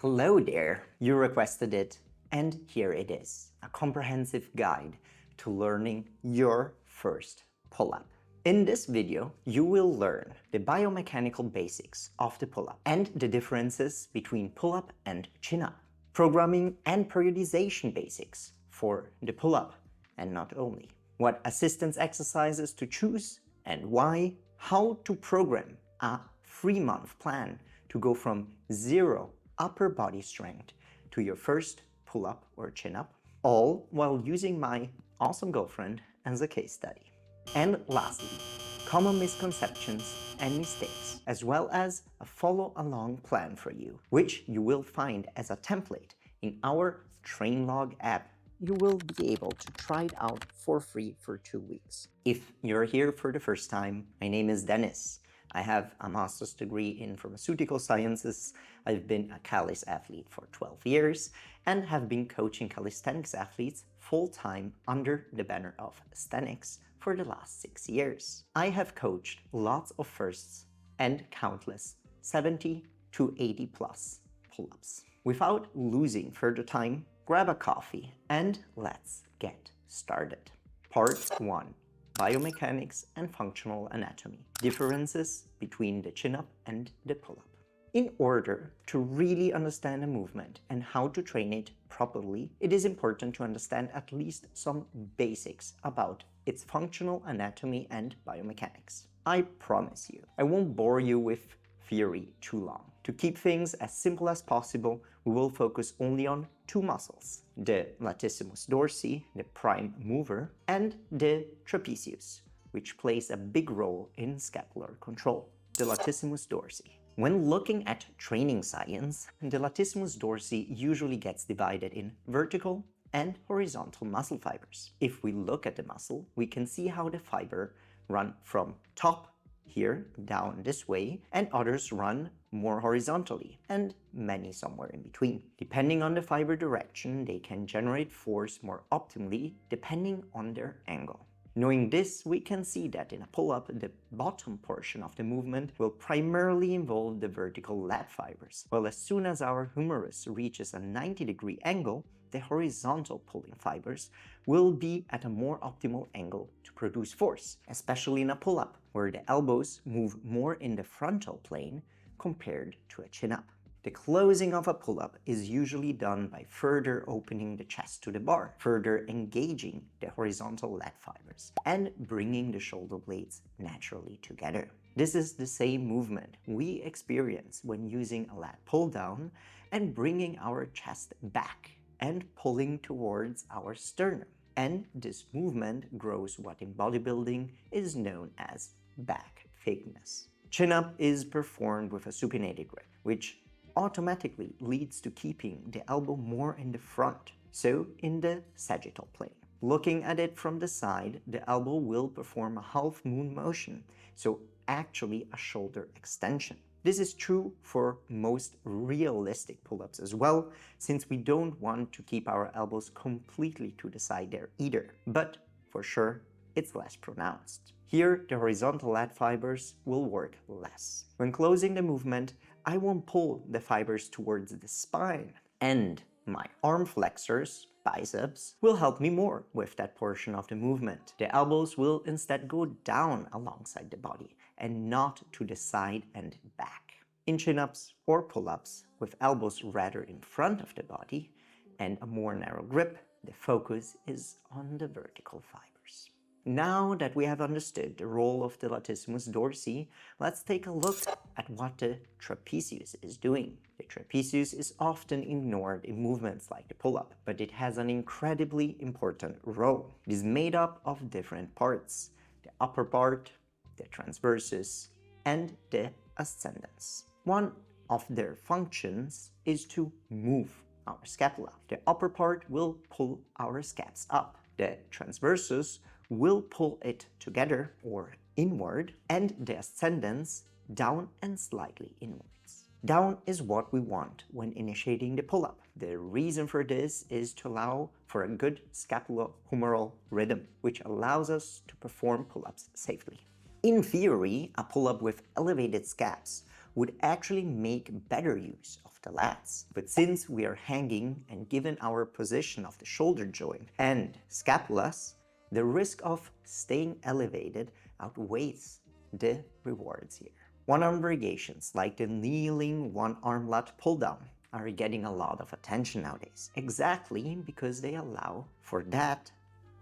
Hello there, you requested it, and here it is, a comprehensive guide to learning your first pull-up. In this video, you will learn the biomechanical basics of the pull-up and the differences between pull-up and chin-up, programming and periodization basics for the pull-up and not only, what assistance exercises to choose and why, how to program a 3-month plan to go from 0 upper body strength to your first pull-up or chin-up, all while using my awesome girlfriend as a case study. And lastly, common misconceptions and mistakes, as well as a follow-along plan for you, which you will find as a template in our Trainlog app. You will be able to try it out for free for 2 weeks. If you're here for the first time, my name is Dennis. I have a master's degree in pharmaceutical sciences. I've been a Calis athlete for 12 years and have been coaching calisthenics athletes full-time under the banner of Calisthenics for the last 6 years. I have coached lots of firsts and countless 70 to 80 plus pull-ups. Without losing further time, grab a coffee and let's get started. Part 1. Biomechanics and Functional Anatomy. Differences between the chin-up and the pull-up. In order to really understand a movement and how to train it properly, it is important to understand at least some basics about its functional anatomy and biomechanics. I promise you, I won't bore you with theory too long. To keep things as simple as possible, we will focus only on 2 muscles, the latissimus dorsi, the prime mover, and the trapezius, which plays a big role in scapular control, the latissimus dorsi. When looking at training science, the latissimus dorsi usually gets divided in vertical and horizontal muscle fibers. If we look at the muscle, we can see how the fiber run from top here down this way, and others run more horizontally, and many somewhere in between. Depending on the fiber direction, they can generate force more optimally depending on their angle. Knowing this, we can see that in a pull-up, the bottom portion of the movement will primarily involve the vertical lat fibers, while as soon as our humerus reaches a 90-degree angle, the horizontal pulling fibers will be at a more optimal angle to produce force, especially in a pull-up, where the elbows move more in the frontal plane compared to a chin-up. The closing of a pull-up is usually done by further opening the chest to the bar, further engaging the horizontal lat fibers, and bringing the shoulder blades naturally together. This is the same movement we experience when using a lat pull-down and bringing our chest back and pulling towards our sternum. And this movement grows what in bodybuilding is known as back thickness. Chin-up is performed with a supinated grip, which automatically leads to keeping the elbow more in the front, so in the sagittal plane. Looking at it from the side, the elbow will perform a half moon motion, so actually a shoulder extension. This is true for most realistic pull-ups as well, since we don't want to keep our elbows completely to the side there either, but for sure, it's less pronounced. Here, the horizontal lat fibers will work less. When closing the movement, I won't pull the fibers towards the spine, and my arm flexors, biceps, will help me more with that portion of the movement. The elbows will instead go down alongside the body and not to the side and back. In chin-ups or pull-ups, with elbows rather in front of the body and a more narrow grip, the focus is on the vertical fibers. Now that we have understood the role of the latissimus dorsi, let's take a look at what the trapezius is doing. The trapezius is often ignored in movements like the pull-up, but it has an incredibly important role. It is made up of different parts: the upper part, the transversus, and the ascendens. One of their functions is to move our scapula. The upper part will pull our scaps up. The transversus will pull it together or inward, and the ascendens down and slightly inwards. Down is what we want when initiating the pull-up. The reason for this is to allow for a good scapulohumeral rhythm, which allows us to perform pull-ups safely. In theory, a pull-up with elevated scaps would actually make better use of the lats. But since we are hanging and given our position of the shoulder joint and scapulas, the risk of staying elevated outweighs the rewards here. One-arm variations like the kneeling one-arm lat pull-down are getting a lot of attention nowadays, exactly because they allow for that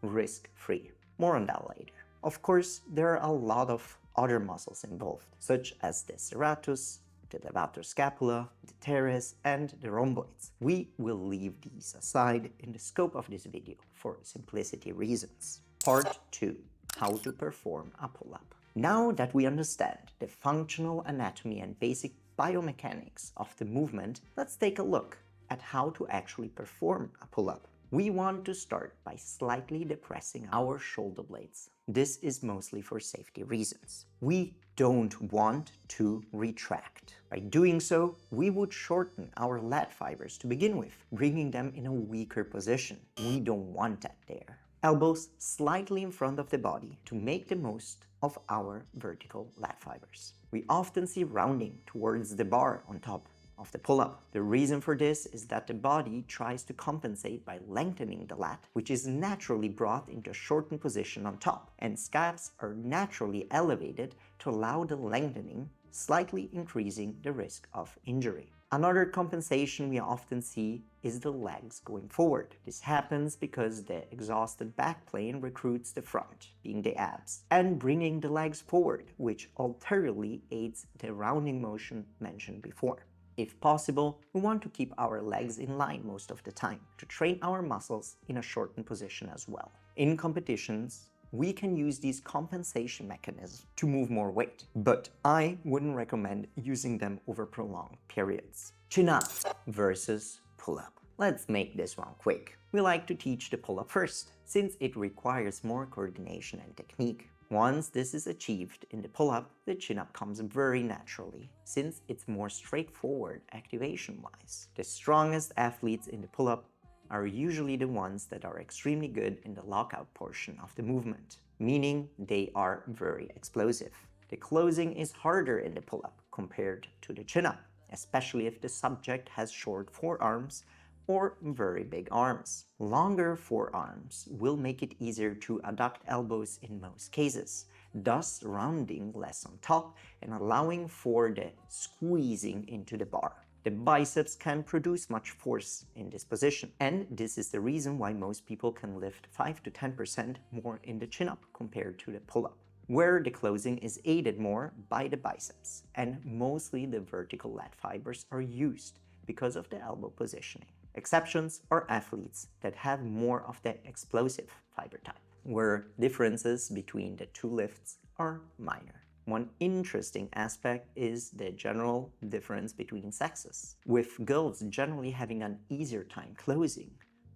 risk-free. More on that later. Of course, there are a lot of other muscles involved, such as the serratus, the levator scapula, the teres, and the rhomboids. We will leave these aside in the scope of this video for simplicity reasons. Part 2. How to perform a pull-up. Now that we understand the functional anatomy and basic biomechanics of the movement, let's take a look at how to actually perform a pull-up. We want to start by slightly depressing our shoulder blades. This is mostly for safety reasons. We don't want to retract. By doing so, we would shorten our lat fibers to begin with, bringing them in a weaker position. We don't want that there. Elbows slightly in front of the body to make the most of our vertical lat fibers. We often see rounding towards the bar on top of the pull-up. The reason for this is that the body tries to compensate by lengthening the lat, which is naturally brought into a shortened position on top, and scaps are naturally elevated to allow the lengthening, slightly increasing the risk of injury. Another compensation we often see is the legs going forward. This happens because the exhausted back plane recruits the front, being the abs, and bringing the legs forward, which ulteriorly aids the rounding motion mentioned before. If possible, we want to keep our legs in line most of the time to train our muscles in a shortened position as well. In competitions, we can use these compensation mechanisms to move more weight, but I wouldn't recommend using them over prolonged periods. Chin-up versus pull-up. Let's make this one quick. We like to teach the pull-up first, since it requires more coordination and technique. Once this is achieved in the pull-up, the chin-up comes very naturally, since it's more straightforward activation-wise. The strongest athletes in the pull-up are usually the ones that are extremely good in the lockout portion of the movement, meaning they are very explosive. The closing is harder in the pull-up compared to the chin-up, especially if the subject has short forearms or very big arms. Longer forearms will make it easier to adduct elbows in most cases, thus rounding less on top and allowing for the squeezing into the bar. The biceps can produce much force in this position, and this is the reason why most people can lift 5 to 10% more in the chin-up compared to the pull-up, where the closing is aided more by the biceps, and mostly the vertical lat fibers are used because of the elbow positioning. Exceptions are athletes that have more of the explosive fiber type, where differences between the two lifts are minor. One interesting aspect is the general difference between sexes, with girls generally having an easier time closing,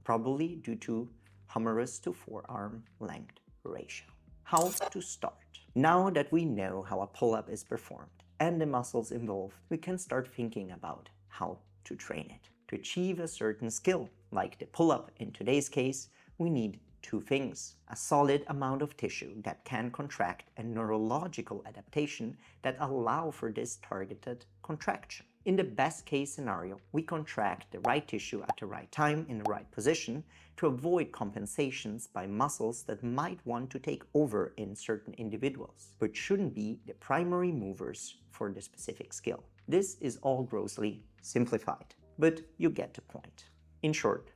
probably due to humerus to forearm length ratio. How to start? Now that we know how a pull-up is performed and the muscles involved, we can start thinking about how to train it. To achieve a certain skill, like the pull-up in today's case, we need two things: a solid amount of tissue that can contract and neurological adaptation that allow for this targeted contraction. In the best case scenario, we contract the right tissue at the right time in the right position to avoid compensations by muscles that might want to take over in certain individuals, but shouldn't be the primary movers for the specific skill. This is all grossly simplified, but you get the point. In short,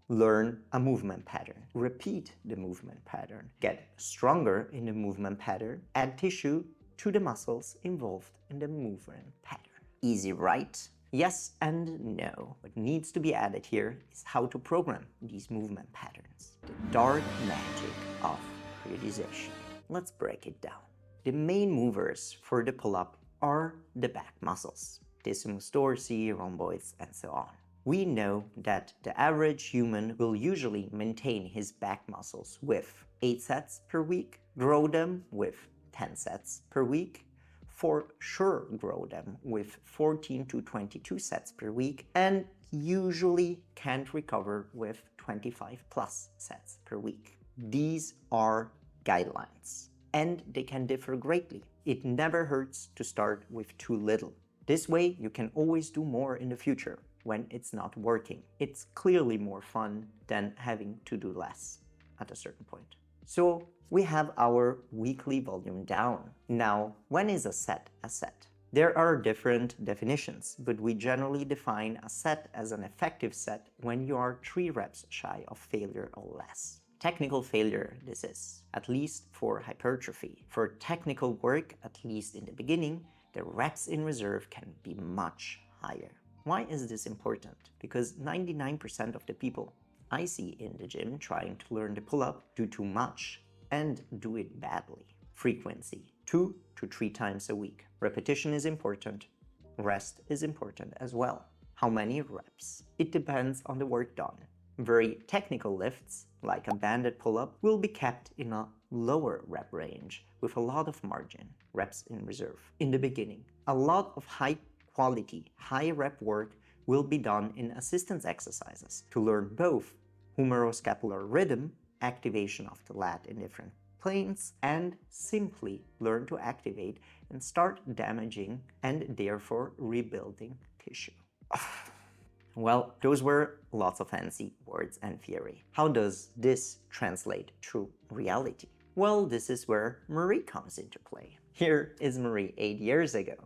learn a movement pattern, repeat the movement pattern, get stronger in the movement pattern, add tissue to the muscles involved in the movement pattern. Easy, right? Yes and no. What needs to be added here is how to program these movement patterns. The dark magic of periodization. Let's break it down. The main movers for the pull-up are the back muscles, decimus dorsi, rhomboids, and so on. We know that the average human will usually maintain his back muscles with 8 sets per week, grow them with 10 sets per week, for sure grow them with 14 to 22 sets per week, and usually can't recover with 25 plus sets per week. These are guidelines, and they can differ greatly. It never hurts to start with too little. This way, you can always do more in the future when it's not working. It's clearly more fun than having to do less at a certain point. So we have our weekly volume down. Now, when is a set a set? There are different definitions, but we generally define a set as an effective set when you are 3 reps shy of failure or less. Technical failure, this is, at least for hypertrophy. For technical work, at least in the beginning, the reps in reserve can be much higher. Why is this important? Because 99% of the people I see in the gym trying to learn the pull-up do too much and do it badly. Frequency, 2 to 3 times a week. Repetition is important. Rest is important as well. How many reps? It depends on the work done. Very technical lifts, like a banded pull-up, will be kept in a lower rep range with a lot of margin, reps in reserve, in the beginning. A lot of high quality, high rep work will be done in assistance exercises to learn both humeroscapular rhythm, activation of the lat in different planes, and simply learn to activate and start damaging and therefore rebuilding tissue. Well, those were lots of fancy words and theory. How does this translate to reality? Well, this is where Marie comes into play. Here is Marie 8 years ago.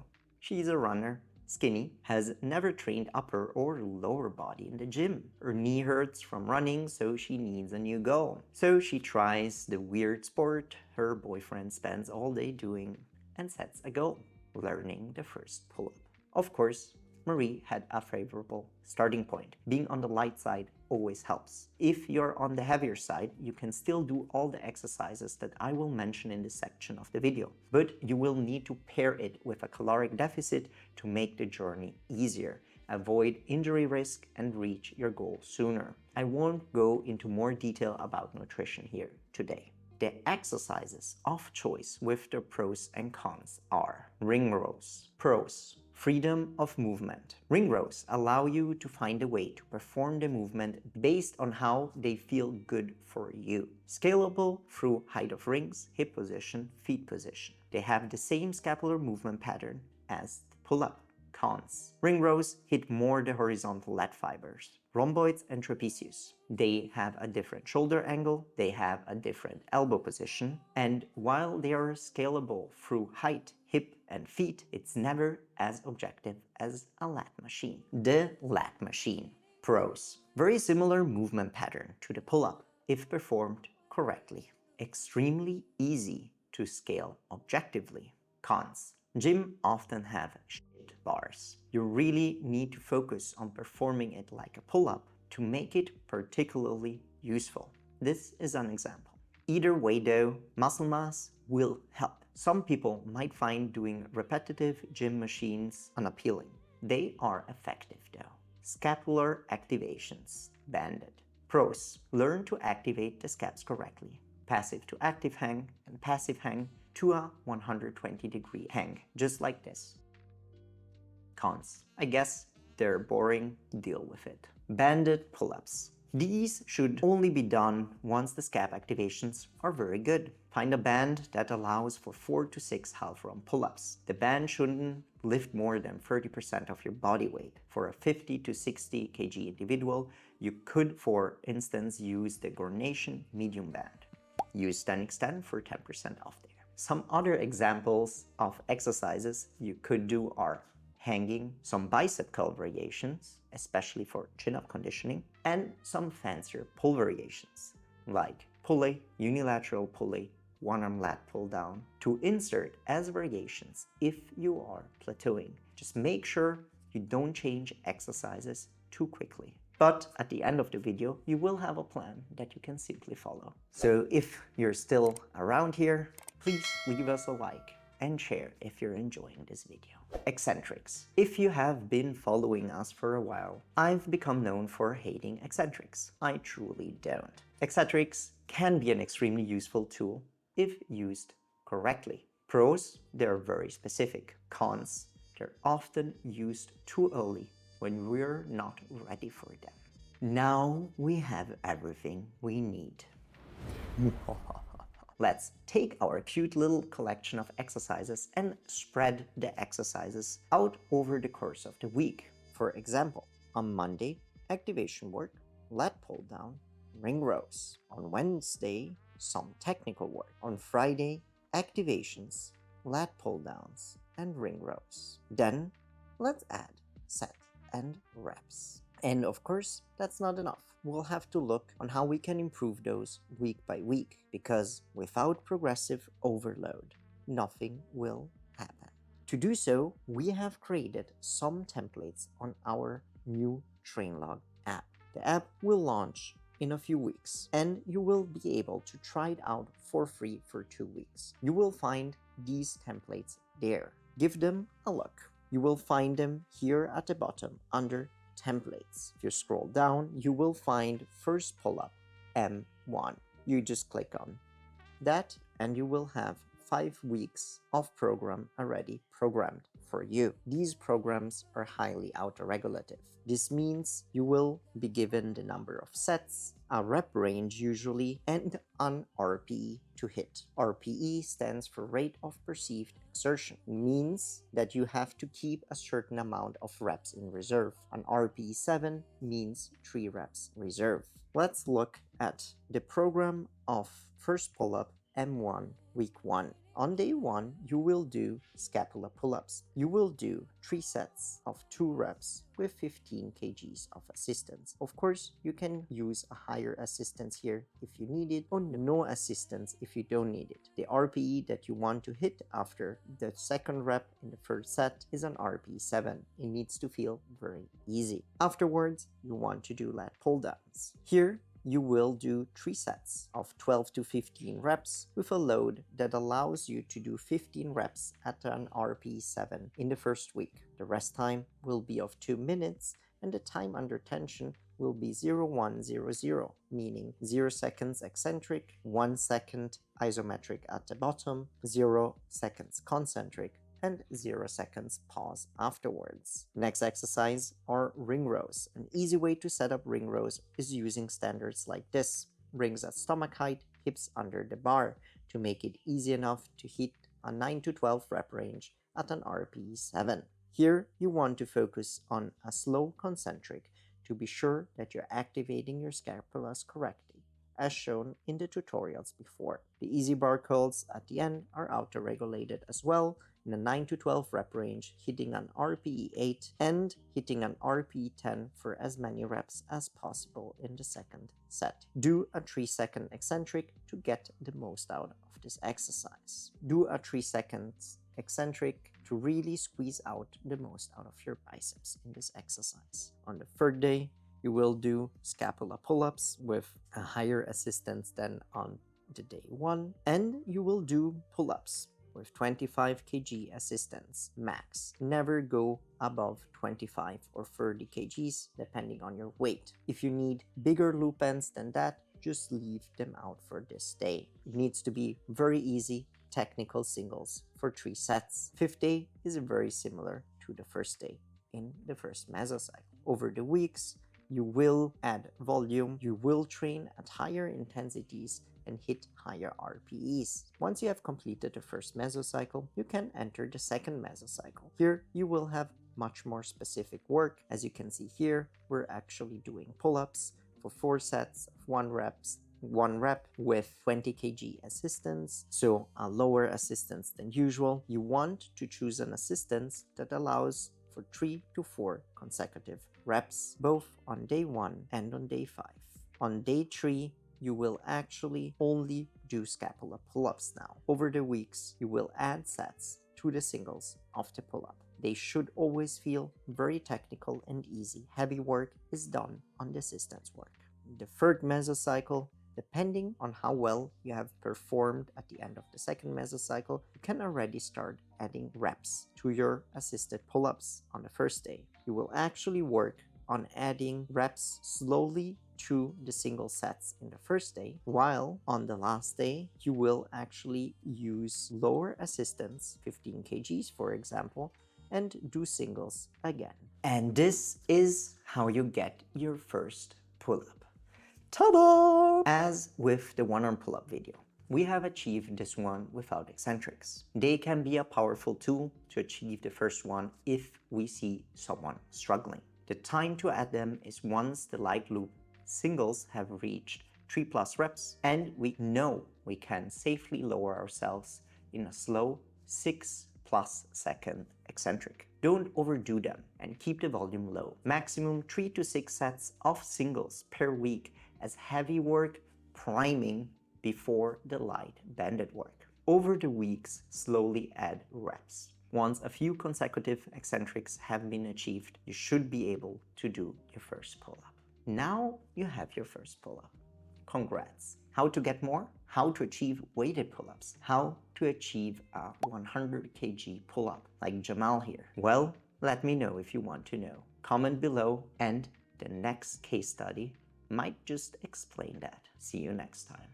She's a runner, skinny, has never trained upper or lower body in the gym. Her knee hurts from running, so she needs a new goal. So she tries the weird sport her boyfriend spends all day doing and sets a goal, learning the first pull-up. Of course, Marie had a favorable starting point. Being on the light side always helps. If you're on the heavier side, you can still do all the exercises that I will mention in this section of the video, but you will need to pair it with a caloric deficit to make the journey easier, avoid injury risk, and reach your goal sooner. I won't go into more detail about nutrition here today. The exercises of choice with the pros and cons are ring rows. Pros: freedom of movement. Ring rows allow you to find a way to perform the movement based on how they feel good for you. Scalable through height of rings, hip position, feet position. They have the same scapular movement pattern as the pull-up. Cons: ring rows hit more the horizontal lat fibers, rhomboids and trapezius. They have a different shoulder angle, they have a different elbow position, and while they are scalable through height, hip and feet, it's never as objective as a lat machine. The lat machine. Pros: very similar movement pattern to the pull-up if performed correctly. Extremely easy to scale objectively. Cons: gym often have shit bars. You really need to focus on performing it like a pull-up to make it particularly useful. This is an example. Either way though, muscle mass will help. Some people might find doing repetitive gym machines unappealing. They are effective though. Scapular activations, banded. Pros: learn to activate the scaps correctly. Passive to active hang and passive hang to a 120-degree hang, just like this. Cons: I guess they're boring, deal with it. Banded pull-ups. These should only be done once the scap activations are very good. Find a band that allows for 4 to 6 half run pull-ups. The band shouldn't lift more than 30% of your body weight. For a 50 to 60 kg individual, you could, for instance, use the Gornation medium band. Use Stand Extend for 10% off there. Some other examples of exercises you could do are hanging, some bicep curl variations, especially for chin-up conditioning, and some fancier pull variations, like pulley, unilateral pulley, one-arm lat pull down, to insert as variations if you are plateauing. Just make sure you don't change exercises too quickly. But at the end of the video, you will have a plan that you can simply follow. So if you're still around here, please leave us a like and share if you're enjoying this video. Eccentrics. If you have been following us for a while, I've become known for hating eccentrics. I truly don't. Eccentrics can be an extremely useful tool if used correctly. Pros: they're very specific. Cons: they're often used too early when we're not ready for them. Now we have everything we need. Let's take our cute little collection of exercises and spread the exercises out over the course of the week. For example, on Monday, activation work, lat pull down, ring rows. On Wednesday, some technical work. On Friday, activations, lat pull downs, and ring rows. Then let's add set and reps. And of course, that's not enough. We'll have to look on how we can improve those week by week, because without progressive overload, nothing will happen. To do so, we have created some templates on our new Trainlog app. The app will launch in a few weeks, and you will be able to try it out for free for 2 weeks. You will find these templates there. Give them a look. You will find them here at the bottom under templates. If you scroll down, you will find first pull-up M1. You just click on that and you will have 5 weeks of program already programmed for you. These programs are highly autoregulative. This means you will be given the number of sets, a rep range usually, and an RPE to hit. RPE stands for rate of perceived exertion. It means that you have to keep a certain amount of reps in reserve. An RPE 7 means 3 reps reserve. Let's look at the program of first pull-up M1 week 1. On day 1, you will do scapula pull-ups. You will do 3 sets of 2 reps with 15 kgs of assistance. Of course, you can use a higher assistance here if you need it, or no assistance if you don't need it. The RPE that you want to hit after the second rep in the first set is an RPE 7. It needs to feel very easy. Afterwards, you want to do lat pull downs. Here, you will do 3 sets of 12 to 15 reps with a load that allows you to do 15 reps at an RPE 7 in the first week. The rest time will be of 2 minutes and the time under tension will be 0100, meaning 0 seconds eccentric, 1 second isometric at the bottom, 0 seconds concentric, and 0 seconds pause afterwards. Next exercise are ring rows. An easy way to set up ring rows is using standards like this. Rings at stomach height, hips under the bar, to make it easy enough to hit a 9 to 12 rep range at an RPE 7. Here you want to focus on a slow concentric to be sure that you're activating your scapulas correctly, as shown in the tutorials before. The easy bar curls at the end are auto-regulated as well, in a 9 to 12 rep range, hitting an RPE 8 and hitting an RPE 10 for as many reps as possible in the second set. Do a 3-second eccentric to get the most out of this exercise. Do a 3 seconds eccentric to really squeeze out the most out of your biceps in this exercise. On the third day, you will do scapula pull-ups with a higher assistance than on the day 1, and you will do pull-ups with 25 kg assistance max. Never go above 25 or 30 kgs depending on your weight. If you need bigger loop ends than that, just leave them out for this day. It needs to be very easy technical singles for 3 sets. 5th day is very similar to the first day in the first mesocycle. Over the weeks, you will add volume, you will train at higher intensities and hit higher RPEs. Once you have completed the first mesocycle, you can enter the second mesocycle. Here, you will have much more specific work. As you can see here, we're actually doing pull-ups for 4 sets of 1 rep with 20 kg assistance, so a lower assistance than usual. You want to choose an assistance that allows for 3 to 4 consecutive reps, both on day 1 and on day 5. On day 3, you will actually only do scapula pull-ups now. Over the weeks, you will add sets to the singles of the pull-up. They should always feel very technical and easy. Heavy work is done on the assistance work. The third mesocycle, depending on how well you have performed at the end of the second mesocycle, you can already start adding reps to your assisted pull-ups on the first day. You will actually work on adding reps slowly to the single sets in the first day, while on the last day you will actually use lower assistance, 15 kgs for example, and do singles again. And this is how you get your first pull-up. Ta-da! As with the one-arm pull-up video, we have achieved this one without eccentrics. They can be a powerful tool to achieve the first one if we see someone struggling. The time to add them is once the light loop singles have reached 3+ reps and we know we can safely lower ourselves in a slow 6+ second eccentric. Don't overdo them and keep the volume low. Maximum 3 to 6 sets of singles per week as heavy work priming before the light banded work. Over the weeks, slowly add reps. Once a few consecutive eccentrics have been achieved, you should be able to do your first pull-up. Now you have your first pull-up. Congrats! How to get more? How to achieve weighted pull-ups? How to achieve a 100 kg pull-up like Jamal here? Well, let me know if you want to know. Comment below and the next case study might just explain that. See you next time.